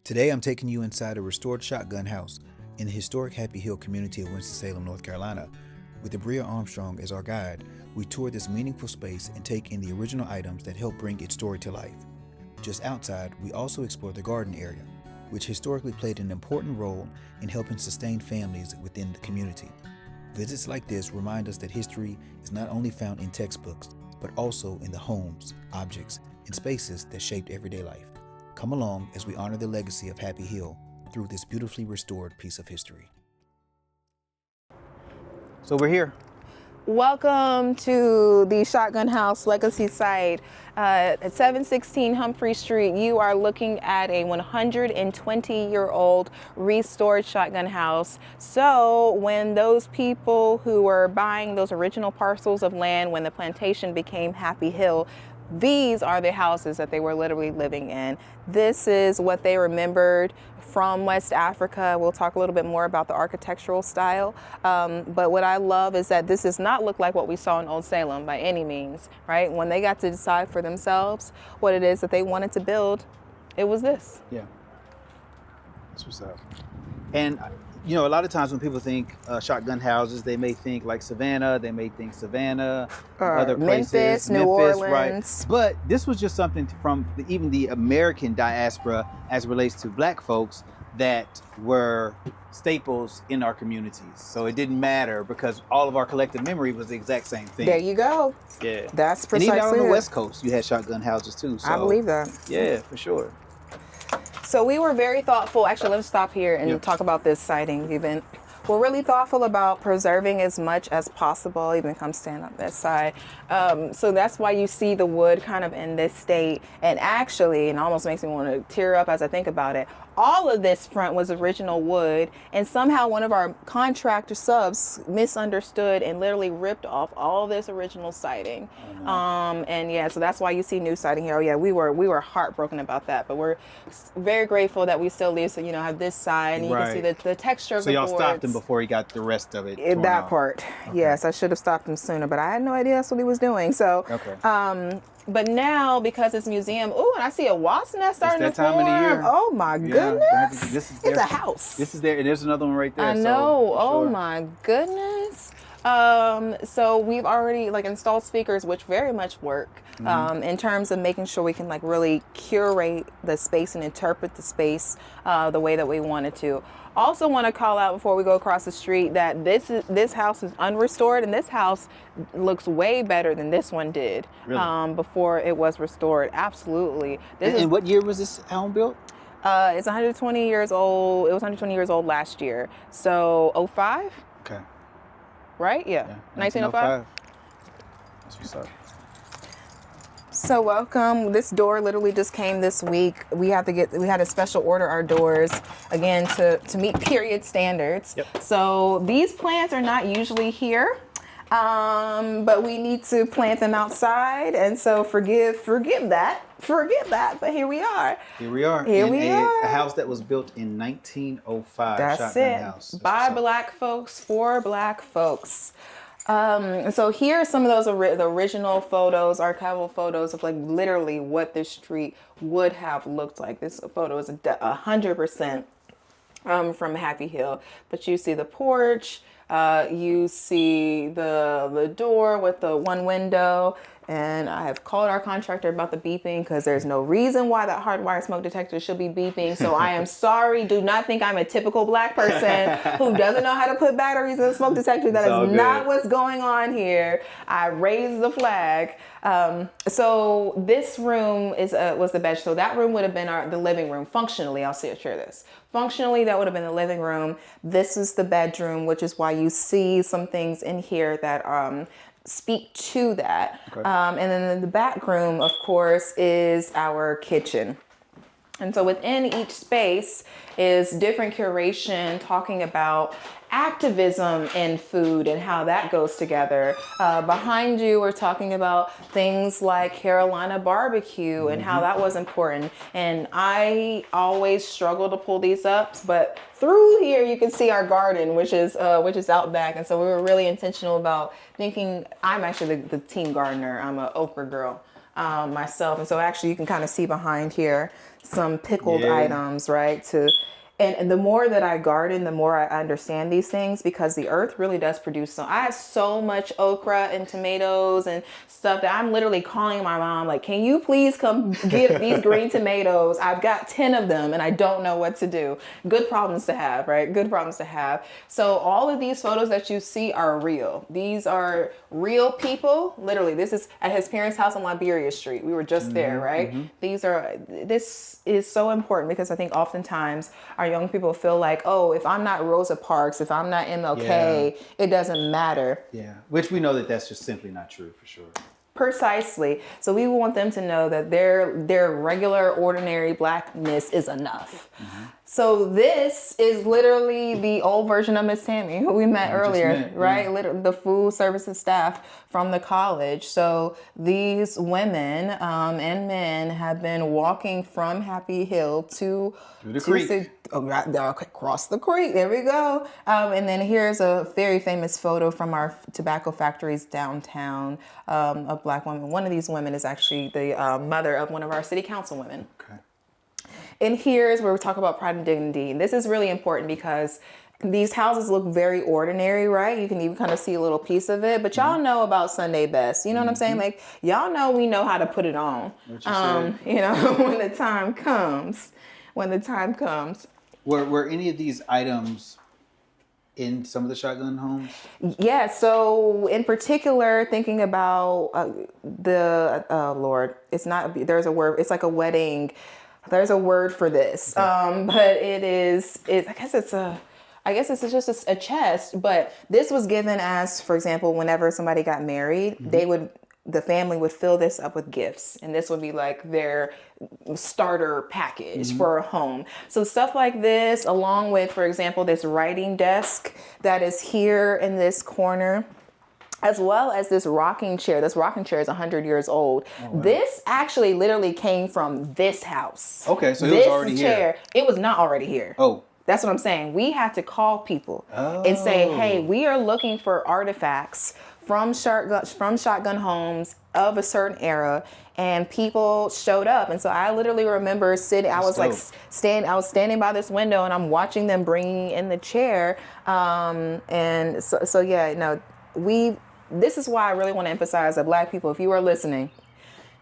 Today I'm taking you inside a restored shotgun house in the historic Happy Hill community of Winston-Salem, North Carolina. With Abrea Armstrong as our guide, we tour this meaningful space and take in the original items that help bring its story to life. Just outside, we also explore the garden area, which historically played an important role in helping sustain families within the community. Visits like this remind us that history is not only found in textbooks, but also in the homes, objects, and spaces that shaped everyday life. Come along as we honor the legacy of Happy Hill through this beautifully restored piece of history. So we're here. Welcome to the Shotgun House Legacy Site at 716 Humphrey Street. You are looking at a 120-year-old restored shotgun house. So when those people who were buying those original parcels of land when the plantation became Happy Hill, these are the houses that they were literally living in. This is what they remembered from West Africa. We'll talk a little bit more about the architectural style. But what I love is that this does not look like what we saw in Old Salem by any means, right? When they got to decide for themselves what it is that they wanted to build, it was this. Yeah. That's what's up. And you know, a lot of times when people think shotgun houses, they may think like Savannah, they may think Savannah, other places, Memphis, New Orleans. Right? But this was just something from even the American diaspora as it relates to Black folks that were staples in our communities. So it didn't matter because all of our collective memory was the exact same thing. There you go. Yeah. That's precisely and even out on the it. West Coast, you had shotgun houses too. So, I believe that. Yeah, for sure. So we were very thoughtful. Actually, let's stop here and talk about this siting even. We're really thoughtful about preserving as much as possible, even come stand on this side. So that's why you see the wood kind of in this state. And actually, it almost makes me want to tear up as I think about it. All of this front was original wood, and somehow one of our contractor subs misunderstood and literally ripped off all this original siding. And yeah, so that's why you see new siding here. Oh yeah, we were heartbroken about that, but we're very grateful that we still leave. So have this side, and you can see the texture of the boards. So y'all stopped him before he got the rest of it. That part, okay. Yes, I should have stopped him sooner, but I had no idea that's what he was doing. So, but now because it's museum, ooh, and I see a wasp nest starting to form. It's that time of the year. Oh my goodness! It's a house. This is there, and there's another one right there. I know. Oh my goodness. So we've already installed speakers, which very much work in terms of making sure we can really curate the space and interpret the space the way that we want it to. Also want to call out before we go across the street that this house is unrestored, and this house looks way better than this one did. Really? Before it was restored. Absolutely. And what year was this home built? It's 120 years old. It was 120 years old last year. So 05? Okay. Right? Yeah. 1905? That's what's up. So welcome. This door literally just came this week. We had to special order our doors again to meet period standards. Yep. So these plants are not usually here. But we need to plant them outside, and so forgive that. But here we are. Here we are. A house that was built in 1905. That's shotgun it. House. By Black folks, for Black folks. So here are some of those the original photos, archival photos of literally what this street would have looked like. This photo is 100% from Happy Hill. But you see the porch. You see the door with the one window, and I have called our contractor about the beeping because there's no reason why that hardwired smoke detector should be beeping. So I am sorry. Do not think I'm a typical Black person who doesn't know how to put batteries in a smoke detector. That is not what's going on here. I raised the flag. So this room was the bed. So that room would have been the living room. Functionally, I'll share this. Functionally, that would have been the living room. This is the bedroom, which is why you see some things in here that speak to that. Okay. And then the back room, of course, is our kitchen. And so within each space is different curation talking about activism in food and how that goes together. Behind you, we're talking about things like Carolina barbecue and how that was important. And I always struggle to pull these up, but through here you can see our garden, which is out back. And so we were really intentional about thinking. I'm actually the team gardener. I'm an okra girl myself, and so actually you can kind of see behind here some pickled Yeah. items, right? And the more that I garden, the more I understand these things, because the earth really does produce I have so much okra and tomatoes and stuff that I'm literally calling my mom, like, can you please come get these green tomatoes? I've got 10 of them and I don't know what to do. Good problems to have, right? Good problems to have. So all of these photos that you see are real. These are real people. Literally, this is at his parents' house on Liberia Street. We were just there, right? This is so important, because I think oftentimes our young people feel like, oh, if I'm not Rosa Parks, if I'm not MLK, it doesn't matter. Yeah, which we know that that's just simply not true, for sure. Precisely. So we want them to know that their regular, ordinary blackness is enough. So this is literally the old version of Miss Tammy, who we met earlier, right? Literally, the food services staff from the college. So these women and men have been walking from Happy Hill to the creek. Across the creek. There we go. And then here's a very famous photo from our tobacco factories downtown. A black woman. One of these women is actually the mother of one of our city council women. Okay. And here's where we talk about pride and dignity. And this is really important, because these houses look very ordinary, right? You can even kind of see a little piece of it, but y'all know about Sunday best. You know what I'm saying? Like, y'all know we know how to put it on. You know, when the time comes. When the time comes. Were any of these items in some of the shotgun homes? Yeah, so in particular, thinking about Lord, it's not, there's a word, it's like a wedding. There's a word for this, but I guess it's just a chest, but this was given as, for example, whenever somebody got married, the family would fill this up with gifts, and this would be like their starter package for a home. So stuff like this, along with, for example, this writing desk that is here in this corner, as well as this rocking chair. This rocking chair is 100 years old. Oh, wow. This actually literally came from this house. Okay, so it was already here. It was not already here. Oh. That's what I'm saying. We had to call people and say, hey, we are looking for artifacts from shotgun homes of a certain era, and people showed up. And so I literally remember sitting, I was standing by this window, and I'm watching them bringing in the chair. This is why I really want to emphasize that Black people, if you are listening,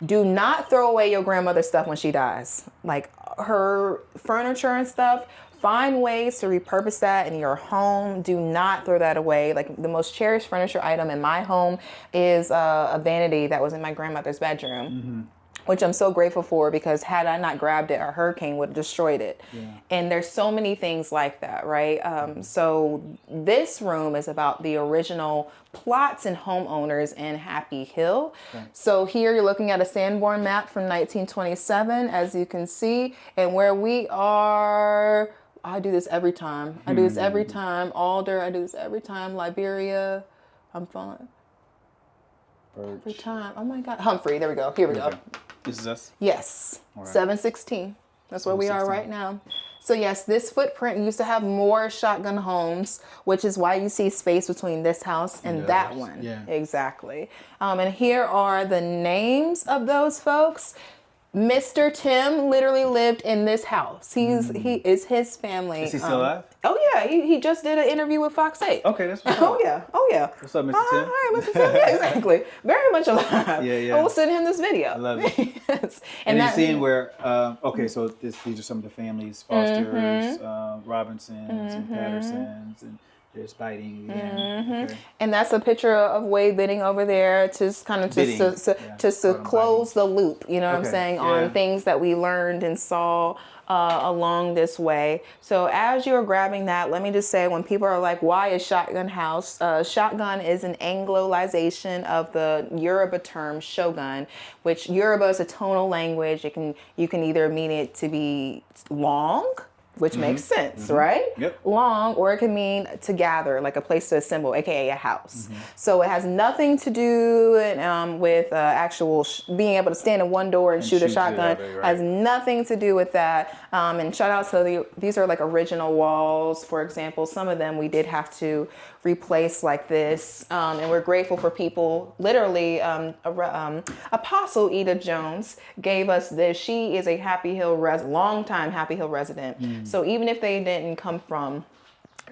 do not throw away your grandmother's stuff when she dies. Like her furniture and stuff, find ways to repurpose that in your home. Do not throw that away. Like, the most cherished furniture item in my home is a vanity that was in my grandmother's bedroom. Which I'm so grateful for, because had I not grabbed it, a hurricane would have destroyed it. Yeah. And there's so many things like that, right? So this room is about the original plots and homeowners in Happy Hill. Okay. So here you're looking at a Sanborn map from 1927, as you can see. And where we are, I do this every time. I do this every time. Alder, I do this every time. Liberia, I'm fine. Every time. Oh my God. Humphrey, there we go. Here we go. This is us? Yes. Right. 716. That's where we are right now. So yes, this footprint used to have more shotgun homes, which is why you see space between this house and that one. Yeah. Exactly. And here are the names of those folks. Mr. Tim literally lived in this house. He is his family. Is he still alive? Oh yeah, he just did an interview with Fox 8. Okay, that's what's Oh yeah. What's up, Mr. Tim? Hi, Mr. Tim. Yeah, exactly. Very much alive. Yeah. And we'll send him this video. I love it. Yes. And you're seeing where, so these are some of the families, Fosters, Robinsons, and Pattersons, and there's biting again. Okay. And that's a picture of Wade Bidding over there, to kind of to close the loop, you know what I'm saying, on things that we learned and saw along this way. So as you're grabbing that, let me just say, when people are like, why is shotgun house? Shotgun is an Anglicization of the Yoruba term shogun, which Yoruba is a tonal language. You can either mean it to be long, which makes sense, right? Yep. Long, or it can mean to gather, like a place to assemble, aka a house. So it has nothing to do with actual being able to stand in one door and shoot a shotgun. Right. Has nothing to do with that. And shout out to these are like original walls, for example. Some of them we did have to replace like this. And we're grateful for people. Literally, Apostle Eda Jones gave us this. She is a longtime Happy Hill resident. So even if they didn't come from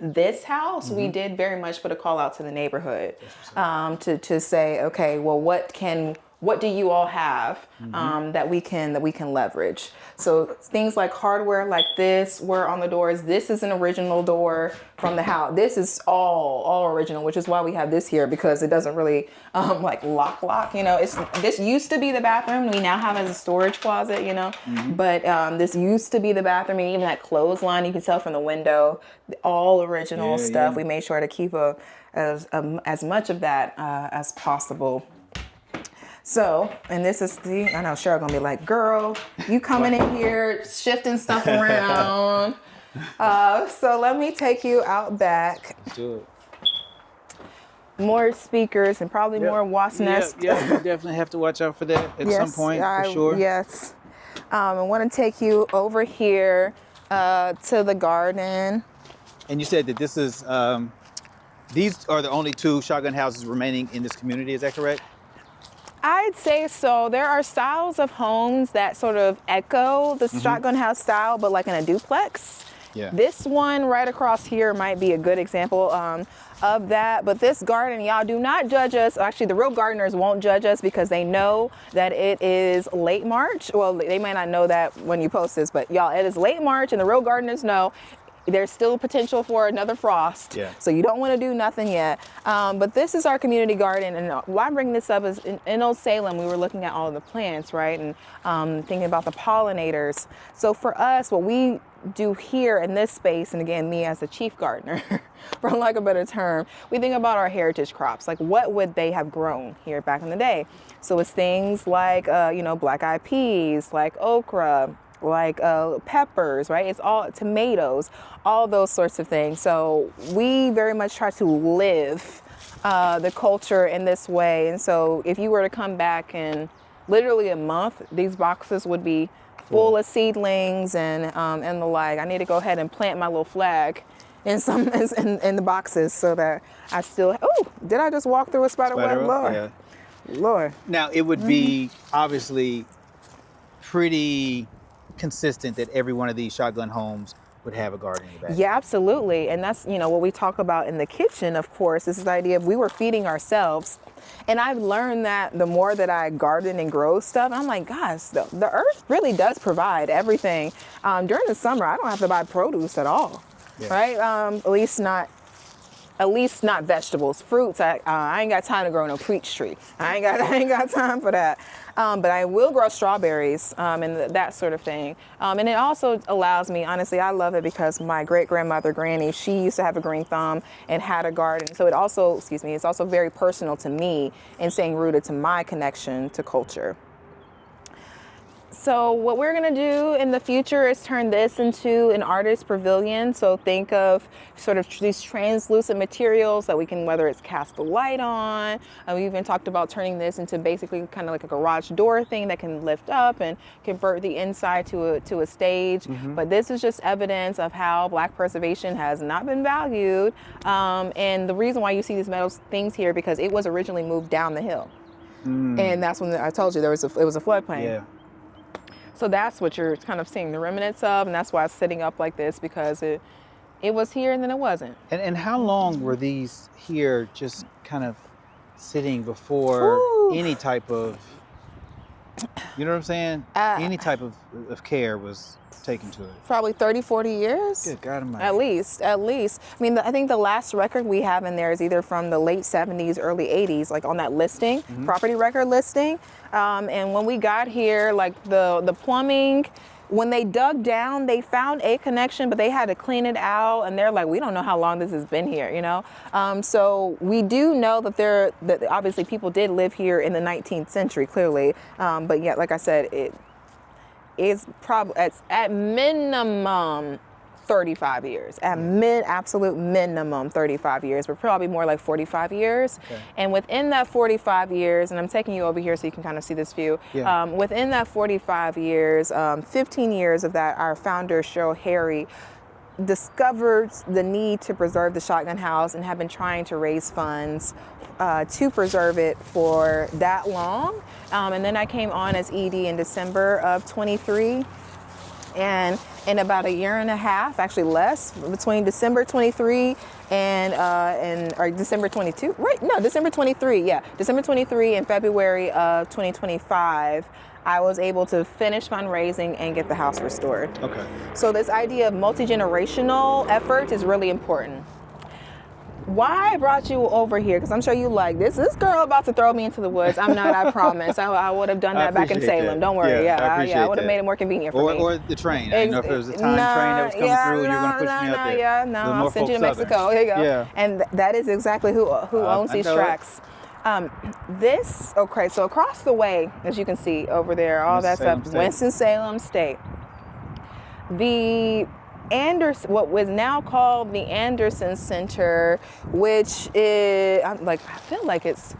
this house, we did very much put a call out to the neighborhood to say, okay, well, what do you all have that we can leverage? So things like hardware like this were on the doors. This is an original door from the house. This is all original, which is why we have this here, because it doesn't really like lock. This used to be the bathroom. We now have it as a storage closet. But this used to be the bathroom, and even that clothesline you can tell from the window, all original stuff. We made sure to keep as much of that as possible. So, and this is I know Cheryl gonna be like, girl, you coming in here shifting stuff around. So let me take you out back. Let's do it. More speakers and probably more wasp nests. Yeah, you definitely have to watch out for that at some point, for sure. Yes. I want to take you over here to the garden. And you said that this is, these are the only 2 shotgun houses remaining in this community, is that correct? I'd say so. There are styles of homes that sort of echo the shotgun house style, but like in a duplex. Yeah. This one right across here might be a good example of that. But this garden, y'all do not judge us. Actually, the real gardeners won't judge us because they know that it is late March. Well, they may not know that when you post this, but y'all, it is late March, and the real gardeners know there's still potential for another frost. Yeah. So you don't want to do nothing yet. But this is our community garden. And why I'm bringing this up is in Old Salem, we were looking at all the plants, right? And thinking about the pollinators. So for us, what we do here in this space, and again, me as the chief gardener, for lack of a better term, we think about our heritage crops. Like what would they have grown here back in the day? So it's things like, black-eyed peas, like okra, like peppers, right? It's all tomatoes, all those sorts of things. So we very much try to live the culture in this way. And so if you were to come back in literally a month, these boxes would be full of seedlings and the like. I need to go ahead and plant my little flag in the boxes so that I still. Oh, did I just walk through a spider web? Lord, yeah. Lord. Now it would be obviously pretty consistent that every one of these shotgun homes would have a garden in the back. Yeah, absolutely. And that's, what we talk about in the kitchen, of course, is this idea of we were feeding ourselves. And I've learned that the more that I garden and grow stuff, I'm like, gosh, the earth really does provide everything. During the summer, I don't have to buy produce at all, right? At least not vegetables. Fruits, I ain't got time to grow no peach tree. I ain't got time for that. But I will grow strawberries and that sort of thing. And it also allows me, honestly, I love it because my great-grandmother, Granny, she used to have a green thumb and had a garden. So it's also very personal to me and staying rooted to my connection to culture. So what we're gonna do in the future is turn this into an artist pavilion. So think of sort of these translucent materials that we can, whether it's cast the light on. We even talked about turning this into basically kind of like a garage door thing that can lift up and convert the inside to a stage. But this is just evidence of how Black preservation has not been valued. And the reason why you see these metal things here, because it was originally moved down the hill. And that's when I told you it was a floodplain. Yeah. So that's what you're kind of seeing the remnants of, and that's why it's sitting up like this, because it was here and then it wasn't. And how long were these here just kind of sitting before any type of, you know what I'm saying? Any type of care was taken to it? Probably 30, 40 years. Good God Almighty. At least. I mean, I think the last record we have in there is either from the late 70s, early 80s, like on that listing, property record listing. And when we got here, like the plumbing, when they dug down, they found a connection, but they had to clean it out. And they're like, we don't know how long this has been here, So we do know that obviously people did live here in the 19th century, clearly. But yet, like I said, it's at minimum 35 years. At absolute minimum 35 years, but probably more like 45 years. Okay. And within that 45 years, and I'm taking you over here so you can kind of see this view. Yeah. Within that 45 years, 15 years of that, our founder, Cheryl Harry, discovered the need to preserve the shotgun house and have been trying to raise funds to preserve it for that long. And then I came on as ED in December of 23. And in about a year and a half, actually less, between December 23 or December 22, right? No, December 23, yeah. December 23 and February of 2025, I was able to finish fundraising and get the house restored. Okay. So this idea of multi-generational effort is really important. Why I brought you over here, because I'm sure you like this. This girl about to throw me into the woods. I'm not, I promise. I would have done that back in Salem. That. Don't worry. Yeah, I would have made it more convenient for me. Or the train. I know if it was a time train that was coming through and you were going to push me out there. I'll send you to Mexico. Here you go. Yeah. And that is exactly who owns these tracks. So across the way, as you can see over there, all that stuff, Winston-Salem State. What was now called the Anderson Center, which is I feel like it's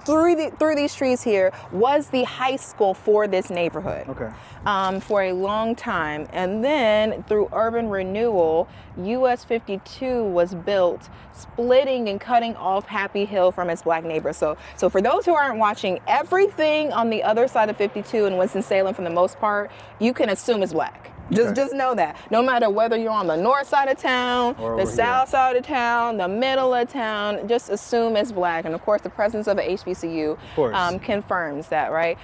through these trees here, was the high school for this neighborhood. Okay. For a long time. And then through urban renewal, US 52 was built, splitting and cutting off Happy Hill from its black neighbors. So for those who aren't watching, everything on the other side of 52 in Winston-Salem, for the most part, you can assume is black. Just know that. No matter whether you're on the north side of town, the south side of town, the middle of town, just assume it's black. And of course, the presence of a HBCU confirms that, right?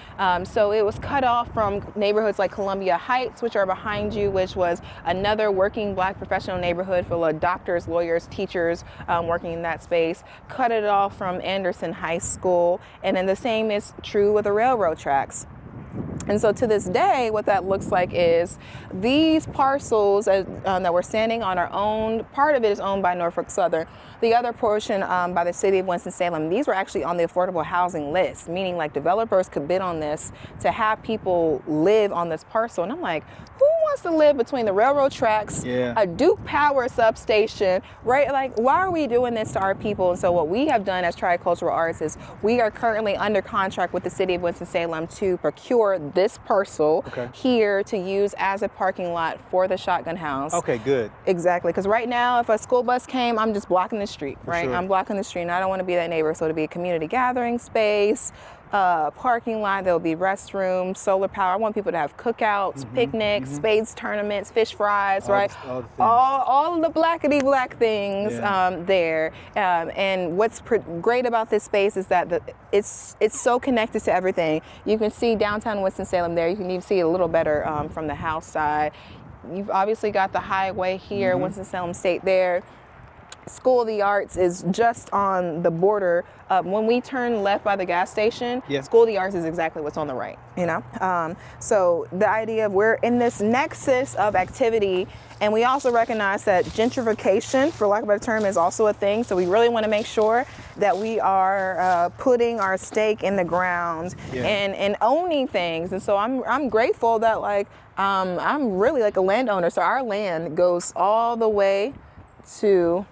So it was cut off from neighborhoods like Columbia Heights, which are behind you, which was another working black professional neighborhood full of doctors, lawyers, teachers working in that space. Cut it off from Anderson High School. And then the same is true with the railroad tracks. And so to this day, what that looks like is these parcels that we're standing on are owned, part of it is owned by Norfolk Southern. The other portion by the city of Winston-Salem. These were actually on the affordable housing list, meaning like developers could bid on this to have people live on this parcel. And I'm like, who wants to live between the railroad tracks, a Duke Power substation, right? Like, why are we doing this to our people? And so what we have done as Tricultural Arts is we are currently under contract with the city of Winston-Salem to procure this parcel here to use as a parking lot for the shotgun house. Okay, good. Exactly, because right now, if a school bus came, I'm just blocking the street, right? I'm blocking the street, and I don't want to be that neighbor. So to be a community gathering space, parking lot, there'll be restrooms, solar power. I want people to have cookouts, picnics, spades tournaments, fish fries, right? All of the blackety black things there. And what's great about this space is that it's so connected to everything. You can see downtown Winston-Salem there. You can even see it a little better from the house side. You've obviously got the highway here, Winston-Salem State there. School of the Arts is just on the border. When we turn left by the gas station, School of the Arts is exactly what's on the right, you know? So the idea of we're in this nexus of activity, and we also recognize that gentrification, for lack of a better term, is also a thing. So we really want to make sure that we are putting our stake in the ground and owning things. And so I'm grateful that I'm really like a landowner. So our land goes all the way to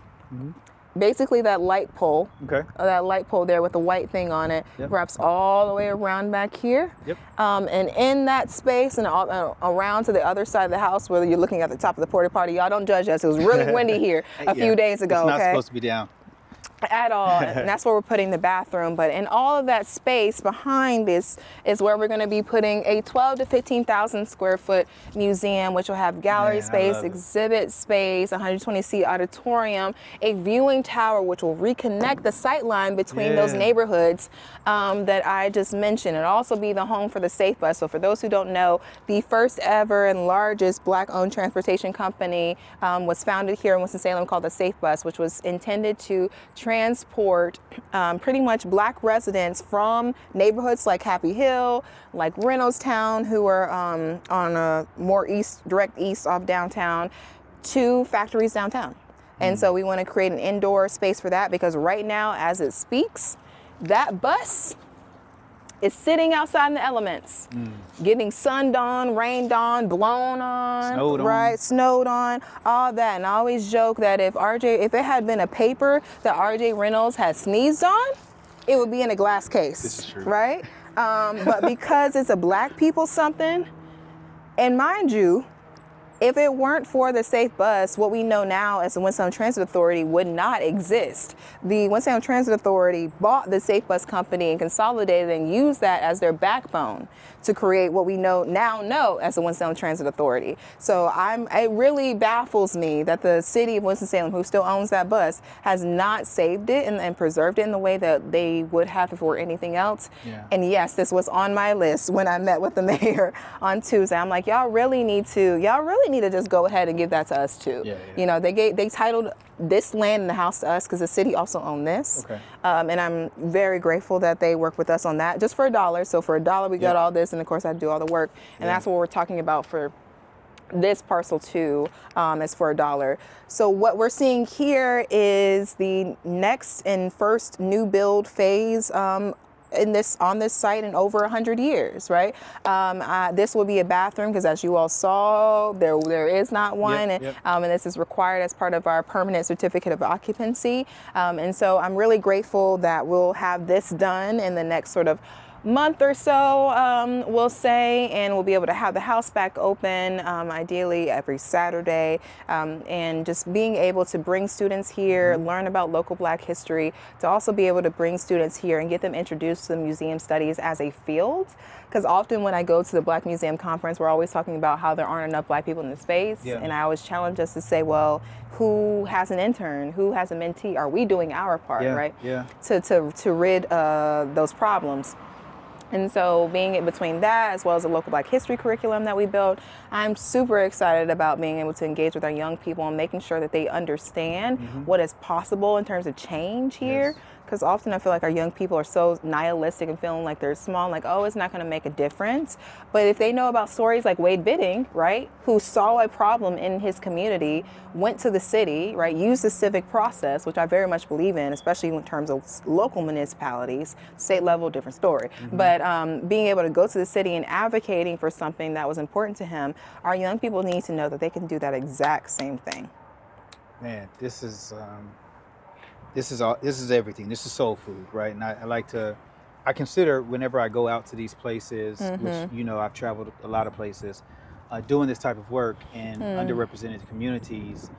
basically that light pole. That light pole there with the white thing on it wraps all the way around back here. And in that space and around to the other side of the house where you're looking at the top of the porta potty. Y'all don't judge us. It was really windy here a few days ago. It's not supposed to be down. At all. And that's where we're putting the bathroom. But in all of that space behind this is where we're going to be putting a 12 to 15,000 square foot museum, which will have gallery space, exhibit space, 120-seat auditorium, a viewing tower, which will reconnect the sight line between those neighborhoods that I just mentioned. It'll also be the home for the Safe Bus. So for those who don't know, the first ever and largest Black-owned transportation company was founded here in Winston-Salem called the Safe Bus, which was intended to transport pretty much Black residents from neighborhoods like Happy Hill, like Reynoldstown, who are on a more direct east off downtown, to factories downtown. And so we want to create an indoor space for that, because right now, as it speaks, that bus is sitting outside in the elements, getting sunned on, rained on, blown on, Snowed on. right? Snowed on, all that. And I always joke that if it had been a paper that RJ Reynolds had sneezed on, it would be in a glass case. This is true. Right? But because it's a black people something, and mind you, if it weren't for the Safe Bus, what we know now as the Winston-Salem Transit Authority would not exist. The Winston-Salem Transit Authority bought the Safe Bus company and consolidated and used that as their backbone to create what we now know as the Winston-Salem Transit Authority. So it really baffles me that the city of Winston-Salem, who still owns that bus, has not saved it and preserved it in the way that they would have if it were anything else. Yeah. And yes, this was on my list when I met with the mayor on Tuesday. I'm like, y'all really need to just go ahead and give that to us too. Yeah. You know, they titled this land in the house to us because the city also owned this. Okay. And I'm very grateful that they work with us on that just for $1. So for $1, we got all this, and of course I do all the work. And that's what we're talking about for this parcel too, is for $1. So what we're seeing here is the next and first new build phase on this site in over 100 years, right? This will be a bathroom because, as you all saw, there is not one, and this is required as part of our permanent certificate of occupancy. And so I'm really grateful that we'll have this done in the next sort of month or so, we'll say, and we'll be able to have the house back open, ideally every Saturday, and just being able to bring students here, learn about local Black history, to also be able to bring students here and get them introduced to the museum studies as a field. Because often when I go to the Black Museum Conference, we're always talking about how there aren't enough Black people in the space, and I always challenge us to say, well, who has an intern? Who has a mentee? Are we doing our part, right? To rid those problems. And so being in between that, as well as the local Black history curriculum that we built, I'm super excited about being able to engage with our young people and making sure that they understand what is possible in terms of change here. Because often I feel like our young people are so nihilistic and feeling like they're small, like, oh, it's not going to make a difference. But if they know about stories like Wade Bidding, right, who saw a problem in his community, went to the city, right, used the civic process, which I very much believe in, especially in terms of local municipalities, state level, different story. But being able to go to the city and advocating for something that was important to him, our young people need to know that they can do that exact same thing. Man, this is everything. This is soul food, right? And I consider whenever I go out to these places, which, you know, I've traveled a lot of places, doing this type of work in underrepresented communities,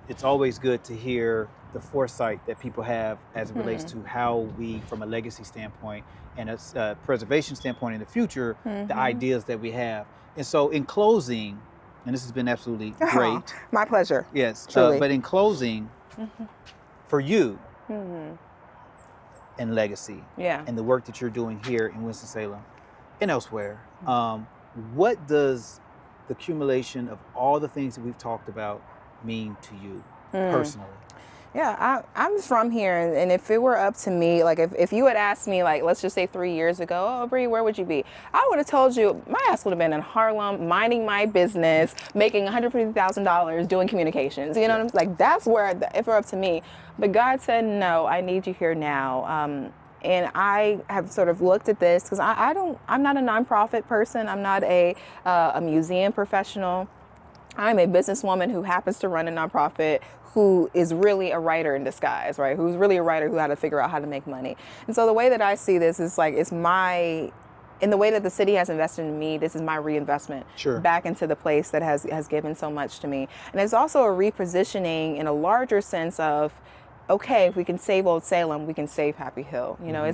it's always good to hear the foresight that people have as it relates to how we, from a legacy standpoint and a preservation standpoint in the future, the ideas that we have. And so in closing, and this has been absolutely great. My pleasure. Yes. Truly. But in closing, for you and legacy and the work that you're doing here in Winston-Salem and elsewhere, what does the accumulation of all the things that we've talked about mean to you personally? Yeah, I'm from here, and if it were up to me, like if you had asked me, like, let's just say 3 years ago, oh, Bree, where would you be? I would have told you my ass would have been in Harlem, minding my business, making $150,000 doing communications. You know what I'm saying? Like, that's where, if it were up to me. But God said, no, I need you here now. And I have sort of looked at this because I'm not a nonprofit person. I'm not a museum professional. I'm a businesswoman who happens to run a nonprofit, who is really a writer in disguise, right? Who's really a writer who had to figure out how to make money. And so the way that I see this is like, in the way that the city has invested in me, this is my reinvestment back into the place that has given so much to me. And it's also a repositioning in a larger sense of, okay, if we can save Old Salem, we can save Happy Hill. You know,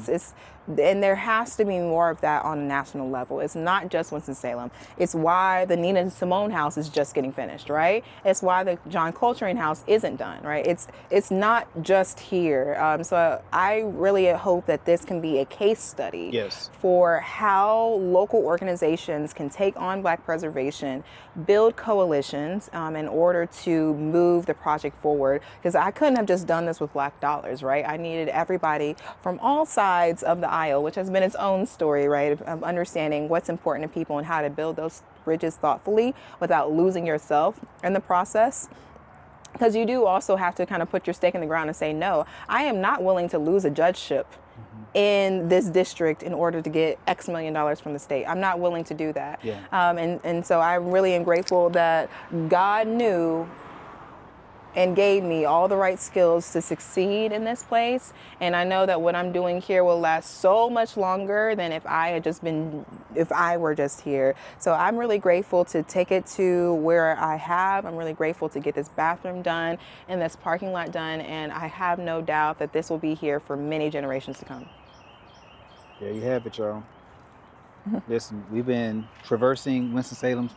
and there has to be more of that on a national level. It's not just Winston-Salem. It's why the Nina and Simone house is just getting finished, right? It's why the John Coltrane house isn't done, right? It's not just here. So I really hope that this can be a case study for how local organizations can take on Black preservation, build coalitions in order to move the project forward. Because I couldn't have just done this with Black dollars, right? I needed everybody from all sides of the aisle, which has been its own story, right, of understanding what's important to people and how to build those bridges thoughtfully without losing yourself in the process. Because you do also have to kind of put your stake in the ground and say, no, I am not willing to lose a judgeship in this district in order to get X million dollars from the state. I'm not willing to do that. Yeah. And so I really am grateful that God knew and gave me all the right skills to succeed in this place. And I know that what I'm doing here will last so much longer than if I were just here. So I'm really grateful to take it to where I have. I'm really grateful to get this bathroom done and this parking lot done. And I have no doubt that this will be here for many generations to come. There you have it, y'all. Listen, we've been traversing Winston-Salem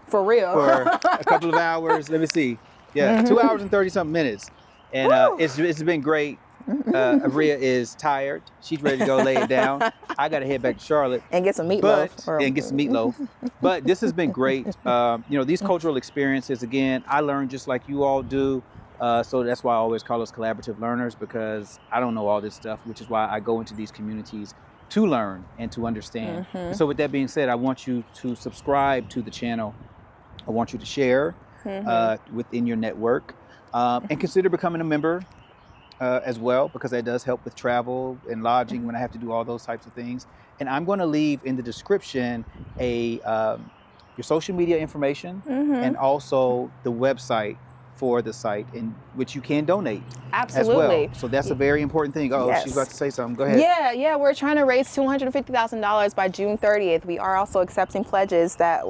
For real. for a couple of hours. Let me see. Yeah, 2 hours and 30-something minutes. And it's been great. Abrea is tired. She's ready to go lay it down. I got to head back to Charlotte. And get some meatloaf. And get some meatloaf. But this has been great. These cultural experiences, again, I learned just like you all do. So that's why I always call us collaborative learners, because I don't know all this stuff, which is why I go into these communities to learn and to understand. And so with that being said, I want you to subscribe to the channel. I want you to share within your network and consider becoming a member as well, because that does help with travel and lodging when I have to do all those types of things. And I'm going to leave in the description your social media information and also the website for the site, in which you can donate. Absolutely. As well. So that's a very important thing. Oh, Yes. she's about to say something. Go ahead. Yeah, we're trying to raise $250,000 by June 30th. We are also accepting pledges that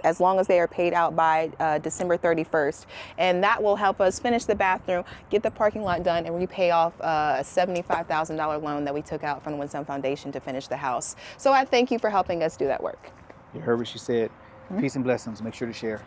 as long as they are paid out by December 31st. And that will help us finish the bathroom, get the parking lot done, and repay off a $75,000 loan that we took out from the Winston Foundation to finish the house. So I thank you for helping us do that work. You heard what she said. Peace and blessings. Make sure to share.